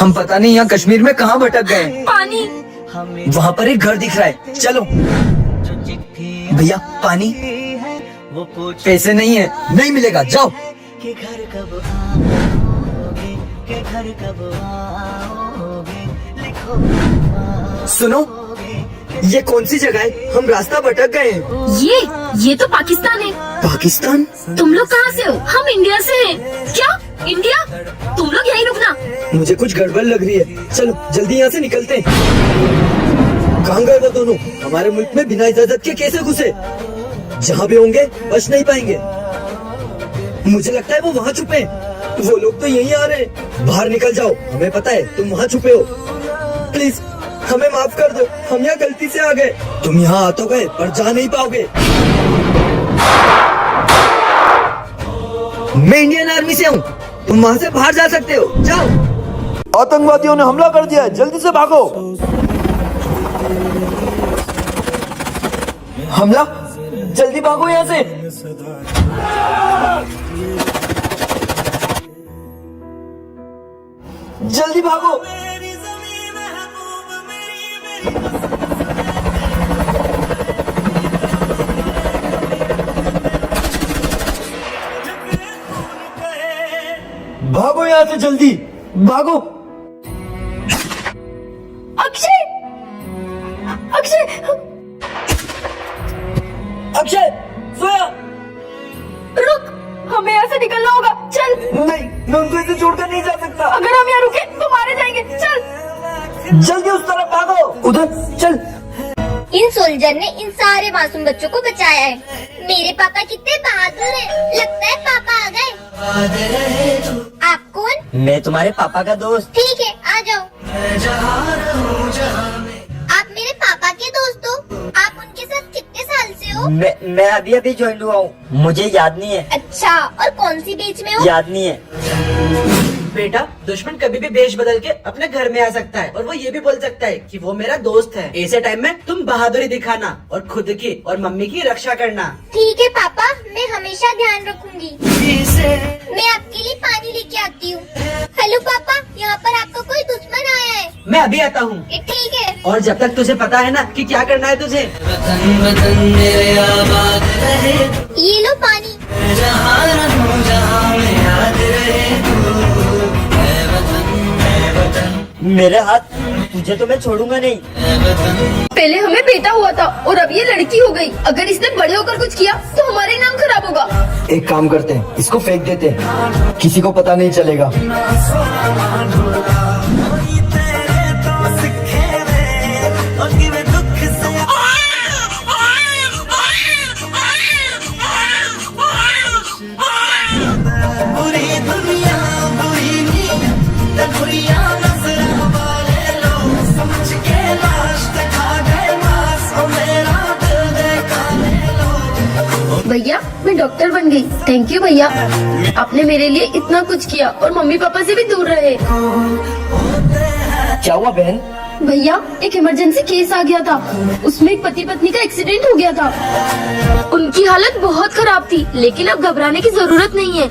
हम पता नहीं यहाँ कश्मीर में कहाँ भटक गए। पानी। वहाँ पर एक घर दिख रहा है, चलो। भैया पानी। पैसे नहीं है, नहीं मिलेगा, जाओ। सुनो, ये कौन सी जगह है? हम रास्ता भटक गए हैं। ये तो पाकिस्तान है। पाकिस्तान? तुम लोग कहाँ से हो? हम इंडिया से हैं। क्या इंडिया? तुम लोग यहीं रुकना। मुझे कुछ गड़बड़ लग रही है, चलो जल्दी यहाँ से निकलते हैं। कहाँ गए वो दोनों? हमारे मुल्क में बिना इजाजत के कैसे घुसे? जहाँ भी होंगे बच नहीं पाएंगे। मुझे लगता है वो वहाँ छुपे हैं। वो लोग तो यहीं आ रहे हैं। बाहर निकल जाओ, हमें पता है तुम वहाँ छुपे हो। प्लीज हमें माफ कर दो, हम यहाँ गलती से आ गए। तुम यहाँ आ तो गए पर जा नहीं पाओगे। मैं इंडियन आर्मी से हूँ, तुम वहाँ से बाहर जा सकते हो, जाओ। आतंकवादियों ने हमला कर दिया है, जल्दी से भागो। हमला? जल्दी भागो यहाँ से। जल्दी भागो। भागो यहाँ से, जल्दी भागो। अक्षय, अक्षय, अक्षय, सोया। रुक, हमें यहाँ से निकलना होगा। चल। नहीं, मैं उनको इसे छोड़कर नहीं जा सकता। अगर हम यहाँ रुके तो मारे जाएंगे। चल। जल्दी उस तरफ भागो। उधर चल। इन सोल्जर ने इन सारे मासूम बच्चों को बचाया है। मेरे पापा कितने बहादुर हैं। लगता है पापा आ गए। आप कौन? मैं तुम्हारे पापा का दोस्त। ठीक है, आ जाओ। आप मेरे पापा के दोस्त हो? आप उनके साथ कितने साल से हो? मैं अभी अभी ज्वाइन हुआ हूँ, मुझे याद नहीं है। अच्छा, और कौन सी बीच में हो? याद नहीं है। बेटा, दुश्मन कभी भी वेश बदल के अपने घर में आ सकता है और वो ये भी बोल सकता है कि वो मेरा दोस्त है। ऐसे टाइम में तुम बहादुरी दिखाना और खुद की और मम्मी की रक्षा करना। ठीक है पापा, मैं हमेशा ध्यान रखूंगी। मैं आपके लिए पानी लेके आती हूँ। हेलो पापा, यहाँ पर आपका कोई दुश्मन आया है। मैं अभी आता हूँ। ठीक है। और जब तक तुझे पता है ना कि क्या करना है तुझे। ये लो पानी। मेरे हाथ, तुझे तो मैं छोड़ूंगा नहीं। पहले हमें बेटा हुआ था और अब ये लड़की हो गई। अगर इसने बड़े होकर कुछ किया तो हमारा ही नाम खराब होगा। एक काम करते हैं, इसको फेंक देते हैं, किसी को पता नहीं चलेगा। भैया, मैं डॉक्टर बन गई। थैंक यू भैया, आपने मेरे लिए इतना कुछ किया और मम्मी पापा से भी दूर रहे। क्या हुआ बहन? भैया, एक इमरजेंसी केस आ गया था। उसमें एक पति पत्नी का एक्सीडेंट हो गया था। उनकी हालत बहुत खराब थी, लेकिन अब घबराने की जरूरत नहीं है।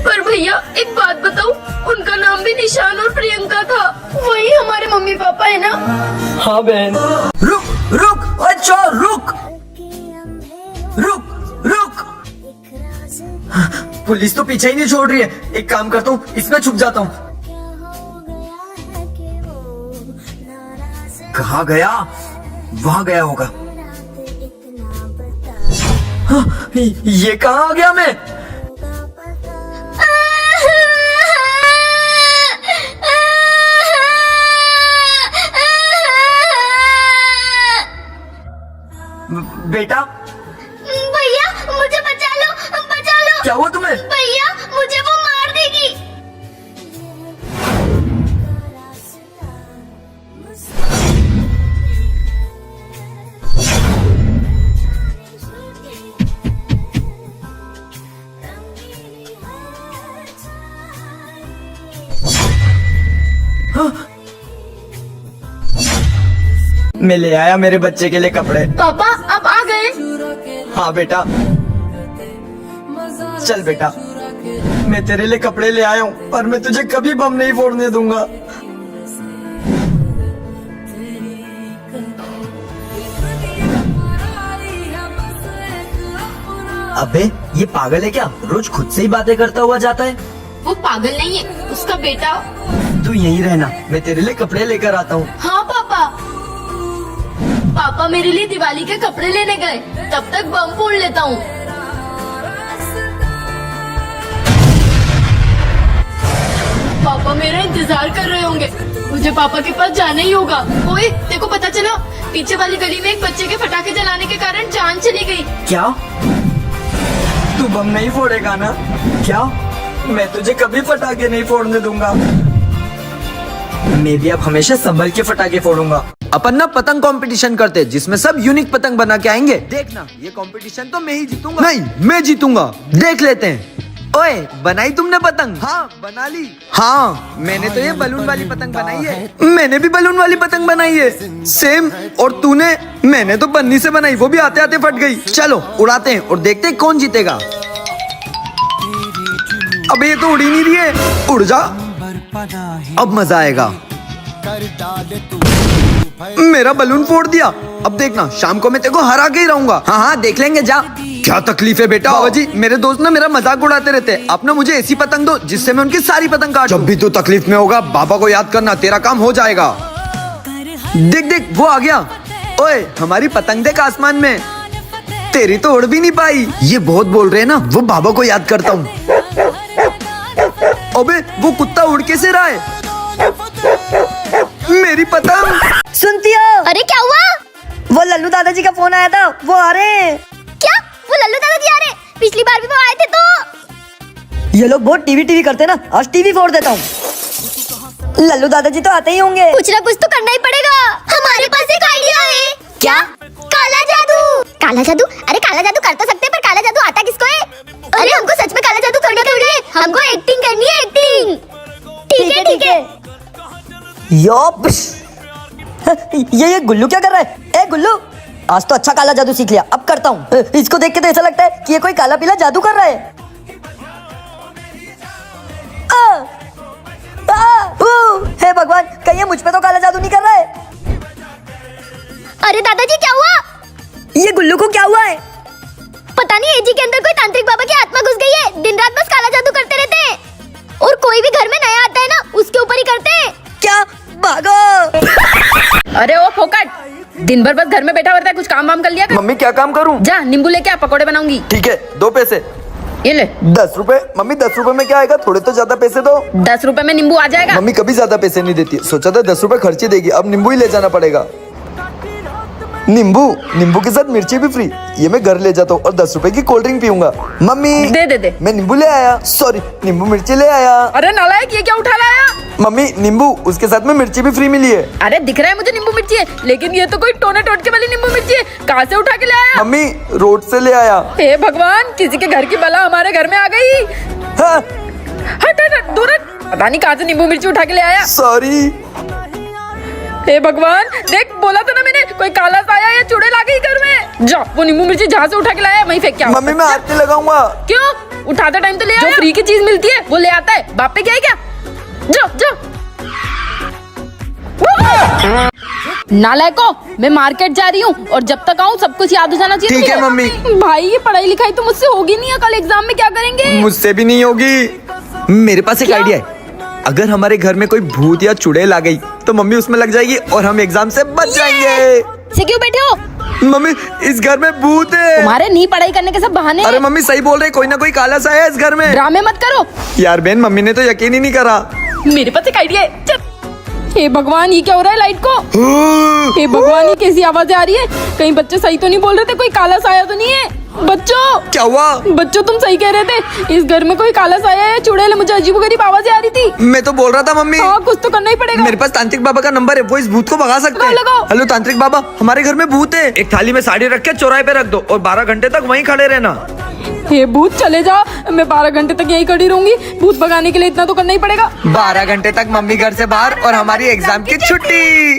पर भैया, एक बात बताऊं, उनका नाम भी निशान और प्रियंका था। वही हमारे मम्मी पापा है ना? हाँ बहन। रुक रुक, अच्छा रुक रुक रुक। पुलिस तो पीछे ही नहीं छोड़ रही है। एक काम करता हूँ, इसमें छुप जाता हूँ। कहाँ गया? वहाँ गया होगा। हाँ, ये कहाँ आ गया मैं? बेटा, भैया मुझे बचा लो, बचा लो। क्या हुआ तुम्हें? भैया, मुझे वो मार देगी। हाँ? मैं ले आया मेरे बच्चे के लिए कपड़े। पापा, अब आ गए? हाँ बेटा, चल बेटा, मैं तेरे लिए कपड़े ले आया हूँ, पर मैं तुझे कभी बम नहीं फोड़ने दूंगा। अबे ये पागल है क्या? रोज खुद से ही बातें करता हुआ जाता है। वो पागल नहीं है, उसका बेटा। तू यहीं रहना, मैं तेरे लिए कपड़े लेकर आता हूँ। हाँ पापा। पापा मेरे लिए दिवाली के कपड़े लेने गए, तब तक बम फोड़ लेता हूँ। पापा मेरा इंतजार कर रहे होंगे, मुझे पापा के पास जाना ही होगा। ओए, तेको पता चला? पीछे वाली गली में एक बच्चे के पटाखे जलाने के कारण जान चली गई। क्या? तू बम नहीं फोड़ेगा ना? क्या? मैं तुझे कभी पटाखे नहीं फोड़ने दूंगा। मैं भी अब हमेशा संभल के पटाखे फोड़ूंगा। अपन ना पतंग कंपटीशन करते जिसमें सब यूनिक पतंग बना के आएंगे। देखना ये कंपटीशन तो मैं ही जीतूंगा। नहीं, मैं जीतूंगा। देख लेते हैं। ओए, बनाई तुमने पतंग? हाँ, बना ली। हाँ, मैंने तो ये बलून वाली पतंग बनाई है। मैंने भी बलून वाली पतंग बनाई है, सेम। और तूने? मैंने तो पन्नी से बनाई, वो भी आते आते फट गई। चलो उड़ाते हैं और देखते हैं कौन जीतेगा। अबे ये तो उड़ ही नहीं रही है। उड़ जा, अब मजा आएगा। मेरा बलून फोड़ दिया। अब देखना, शाम को मैं तेरे को हरा के ही रहूंगा। हाँ हाँ, देख लेंगे, जा। क्या तकलीफ है बेटा? बाबा जी, मेरे दोस्त ना मेरा मजाक उड़ाते रहते हैं। आप ना मुझे ऐसी पतंग दो जिससे मैं उनकी सारी पतंग काट। जब भी तू तकलीफ में होगा, बाबा को याद करना, तेरा काम हो जाएगा। देख देख, वो आ गया। ओए, हमारी पतंग देख आसमान में। तेरी तो उड़ भी नहीं पाई। ये बहुत बोल रहे हैं ना, वो बाबा को याद करता हूँ। अबे वो कुत्ता उड़ कैसे रहा है? मेरी पतंग। सुनती हो? अरे क्या हुआ? वो लल्लू दादाजी का फोन आया था, वो आ रहे हैं। क्या? वो लल्लू दादाजी आ रहे? पिछली बार भी वो आए थे तो। ये लोग बहुत टीवी करते ना, आज टीवी फोड़ देता हूँ। लल्लू दादाजी तो आते ही होंगे। कुछ ना कुछ तो करना ही पड़ेगा। हमारे पास एक आइडिया है। क्या? काला जादू। काला जादू? अरे काला जादू कर तो सकते हैं, पर काला जादू आता किसको है? अरे हमको सच में काला जादू करना थोड़ी है, हमको एक्टिंग करनी है, एक्टिंग। ठीक है ठीक है। ये गुल्लू क्या कर रहा है? ए गुल्लू, आज तो अच्छा काला जादू सीख लिया, अब करता हूँ। इसको देख के तो ऐसा लगता है कि ये कोई काला पीला जादू कर रहा है। हे भगवान, कहीं ये मुझ पे तो काला जादू नहीं कर रहा है। अरे दादाजी क्या हुआ? ये गुल्लू को क्या हुआ है? पता नहीं, एजी के अंदर कोई तांत्रिक बाबा की आत्मा घुस गई है। दिन रात बस काला जादू करते रहते हैं, और कोई भी घर में नया आता है ना, उसके ऊपर ही करते हैं। क्या? भागो। अरे ओ फोकट, दिन भर बस घर में बैठा रहता है, कुछ काम वाम कर लिया कर। मम्मी क्या काम करूँ? जा नींबू लेके आ, पकोड़े बनाऊंगी। ठीक है, 2 पैसे। ये ले। 10 रुपए। मम्मी 10 रुपए में क्या आएगा? थोड़े तो ज्यादा पैसे दो। 10 रुपए में नींबू आ जाएगा। मम्मी कभी ज्यादा पैसे नहीं देती, सोचा था 10 रुपए खर्चे देगी, अब नींबू ही ले जाना पड़ेगा। नींबू के साथ मिर्ची भी फ्री। ये मैं घर ले जाता हूँ और 10 रुपए की कोल्ड ड्रिंक पीऊंगा। मम्मी दे। मैं नींबू ले आया। सॉरी, नींबू मिर्ची ले आया। अरे नालायक, ये क्या उठा लाया? मम्मी नींबू, उसके साथ में मिर्ची भी फ्री मिली है। अरे दिख रहा है मुझे नींबू मिर्ची है, लेकिन ये तो कोई टोने टोटके वाली नींबू मिर्ची है। कहाँ से उठा के ले आया? मम्मी रोड से ले आया। हे भगवान, किसी के घर की बला हमारे घर में आ गई। हाँ, हट दूर हट। पता नहीं कहाँ से नींबू मिर्ची उठा के ले आया। सॉरी। हे भगवान, देख बोला था ना मैंने, कोई काला साया या चुड़ैल आ गई घर में। जा, वो नींबू मिर्ची जहाँ से उठा के लाया वहीं फेंक के आओ। मम्मी मैं हाथ नहीं लगाऊंगा। क्यों? उठाते टाइम तो ले आया। जो फ्री की चीज मिलती है वो ले आता है, बाप पे क्या है क्या? जा। नालायको, मैं मार्केट जा रही हूँ और जब तक आऊँ सब कुछ याद हो जाना चाहिए। ठीक है मम्मी। भाई ये पढ़ाई लिखाई तो मुझसे होगी नहीं है, कल एग्जाम में क्या करेंगे? मुझसे भी नहीं होगी। मेरे पास एक आइडिया है। अगर हमारे घर में कोई भूत या चुड़ैल आ गई तो मम्मी उसमें लग जाएगी और हम एग्जाम से बच जाएंगे। से क्यों बैठे हो? मम्मी इस घर में भूत है। तुम्हारे नहीं पढ़ाई करने के सब बहाने अरे हैं। मम्मी सही बोल रहे, कोई ना कोई काला सा है इस घर में। ड्रामे मत करो यार बहन, मम्मी ने तो यकीन ही नहीं करा। मेरे पास एक आइडिया है। चल। हे भगवान, ये क्या हो रहा है लाइट को? हे भगवान, ये कैसी आवाजें आ रही है? कहीं बच्चे सही तो नहीं बोल रहे थे? कोई काला साया तो नहीं है? बच्चों क्या हुआ? बच्चों तुम सही कह रहे थे, इस घर में कोई काला साया है, चुड़ैल है। मुझे अजीबोगरीब आवाजें आ रही थी। मैं तो बोल रहा था मम्मी। हाँ, कुछ तो करना ही पड़ेगा। मेरे पास तांत्रिक बाबा का नंबर है, वो इस भूत को भगा सकते हैं। लगाओ। हेलो तांत्रिक बाबा, हमारे घर में भूत है। एक थाली में साड़ी रख के चौराहे पे रख दो और 12 घंटे तक वहीं खड़े रहना। हे भूत चले जा, मैं 12 घंटे तक यहीं खड़ी रहूंगी। भूत भगाने के लिए इतना तो करना ही पड़ेगा। 12 घंटे तक मम्मी घर से बाहर और हमारी एग्जाम की छुट्टी।